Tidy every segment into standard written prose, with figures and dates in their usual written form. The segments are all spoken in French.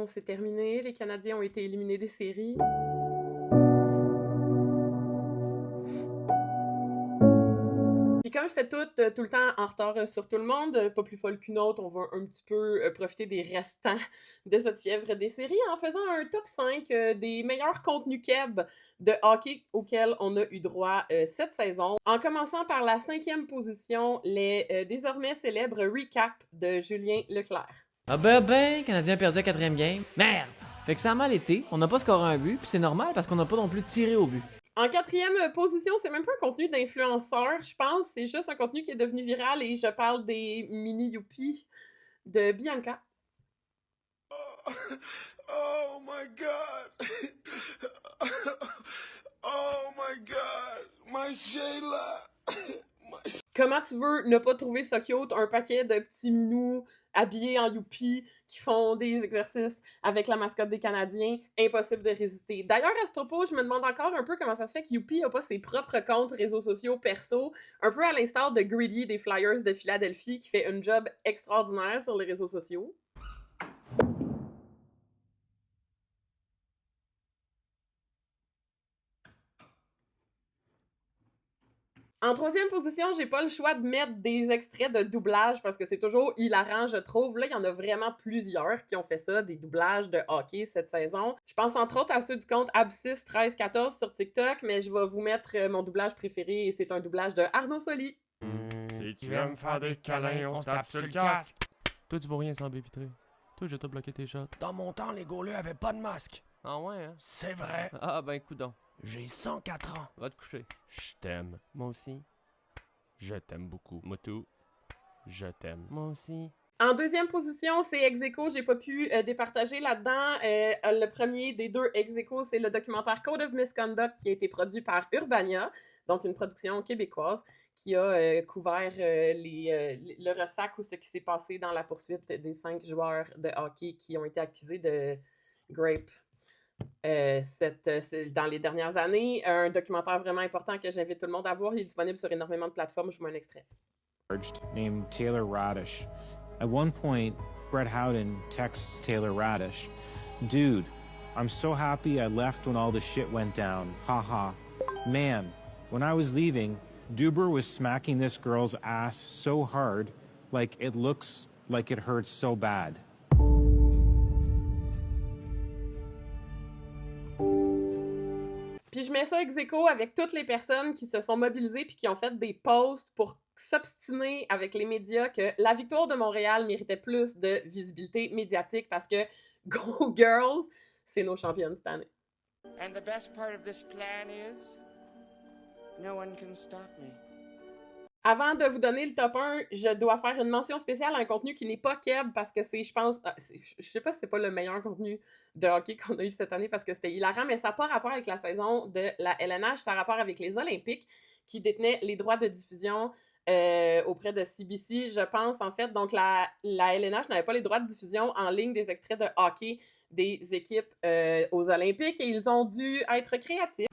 saison, c'est terminé. Les Canadiens ont été éliminés des séries. Puis comme je fais tout le temps en retard sur tout le monde, pas plus folle qu'une autre, on va un petit peu profiter des restants de cette fièvre des séries en faisant un top 5 des meilleurs contenus keb de hockey auxquels on a eu droit cette saison. En commençant par la 5e position, les désormais célèbres recap de Julien Leclerc. Ah ben, Canadien a perdu la 4e game. Merde! Fait que ça a mal été, on n'a pas scoré un but, puis c'est normal parce qu'on n'a pas non plus tiré au but. En 4e position, c'est même pas un contenu d'influenceur, je pense. C'est juste un contenu qui est devenu viral et je parle des mini youpies de Bianca. Oh my God! Oh my God! My Sheila! Comment tu veux ne pas trouver ça cute, un paquet de petits minous habillés en youpi qui font des exercices avec la mascotte des Canadiens? Impossible de résister. D'ailleurs, à ce propos, je me demande encore un peu comment ça se fait que Youpi n'a pas ses propres comptes réseaux sociaux perso, un peu à l'instar de Greedy des Flyers de Philadelphie qui fait un job extraordinaire sur les réseaux sociaux. En 3e position, j'ai pas le choix de mettre des extraits de doublage parce que c'est toujours hilarant, je trouve. Là, il y en a vraiment plusieurs qui ont fait ça, des doublages de hockey cette saison. Je pense entre autres à ceux du compte Abscis1314 sur TikTok, mais je vais vous mettre mon doublage préféré et c'est un doublage de Arnaud Soli. Si tu aimes faire des câlins, on se tape sur le casque. Toi, tu vaux rien sans baie vitrée. Toi, je t'ai bloqué tes shots. Dans mon temps, les goalers avaient pas de masque. Ah ouais, hein? C'est vrai. Ah ben, coudonc. J'ai 104 ans. Va te coucher. Je t'aime. Moi aussi. Je t'aime beaucoup. Motu, je t'aime. Moi aussi. En 2e position, c'est Ex-Aequo. J'ai pas pu départager là-dedans. Le premier des deux Ex-Aequo, c'est le documentaire Code of Misconduct qui a été produit par Urbania, donc une production québécoise qui a couvert le ressac ou ce qui s'est passé dans la poursuite des 5 joueurs de hockey qui ont été accusés de grape. Dans les dernières années, un documentaire vraiment important que j'invite tout le monde à voir. Il est disponible sur énormément de plateformes. Je vous mets un extrait. Named Taylor Radish. At one point, Brett Howden texts Taylor Radish, "Dude, I'm so happy I left when all the shit went down. Haha. Man, when I was leaving, Duber was smacking this girl's ass so hard, like it looks like it hurts so bad." Puis je mets ça ex-aequo avec toutes les personnes qui se sont mobilisées puis qui ont fait des posts pour s'obstiner avec les médias que la victoire de Montréal méritait plus de visibilité médiatique parce que Go Girls, c'est nos championnes cette année. And the best part of this plan is, no one can stop me. Avant de vous donner le top 1, je dois faire une mention spéciale à un contenu qui n'est pas keb parce que c'est, je pense, je sais pas si c'est pas le meilleur contenu de hockey qu'on a eu cette année parce que c'était hilarant, mais ça n'a pas rapport avec la saison de la LNH, ça a rapport avec les Olympiques qui détenaient les droits de diffusion auprès de CBC, je pense, en fait. Donc, la LNH n'avait pas les droits de diffusion en ligne des extraits de hockey des équipes aux Olympiques et ils ont dû être créatifs.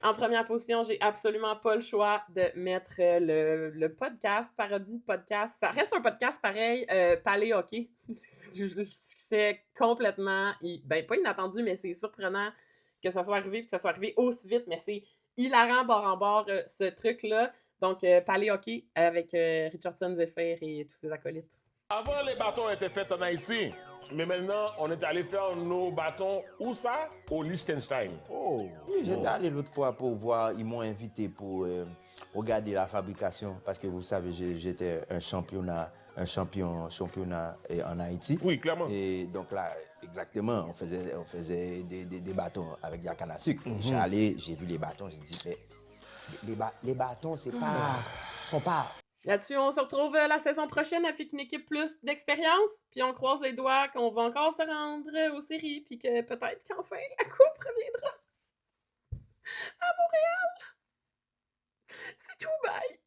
En première position, j'ai absolument pas le choix de mettre le podcast, parodie de podcast. Ça reste un podcast pareil, Palais Hockey. C'est complètement, pas inattendu, mais c'est surprenant que ça soit arrivé, que ça soit arrivé aussi vite, mais c'est hilarant bord en bord, ce truc-là. Donc, Palais Hockey avec Richardson Zephyr et tous ses acolytes. Avant, les bâtons étaient faits en Haïti. Mais maintenant, on est allé faire nos bâtons, où ça? Au Liechtenstein. Oh, oui, j'étais allé l'autre fois pour voir, ils m'ont invité pour regarder la fabrication, parce que vous savez, j'étais un champion en Haïti. Oui, clairement. Et donc là, exactement, on faisait des bâtons avec de la canne à sucre. J'ai allé, j'ai vu les bâtons, j'ai dit, mais les bâtons, sont pas... Là-dessus, on se retrouve la saison prochaine avec une équipe plus d'expérience, puis on croise les doigts qu'on va encore se rendre aux séries, puis que peut-être qu'enfin la coupe reviendra à Montréal. C'est tout, bye!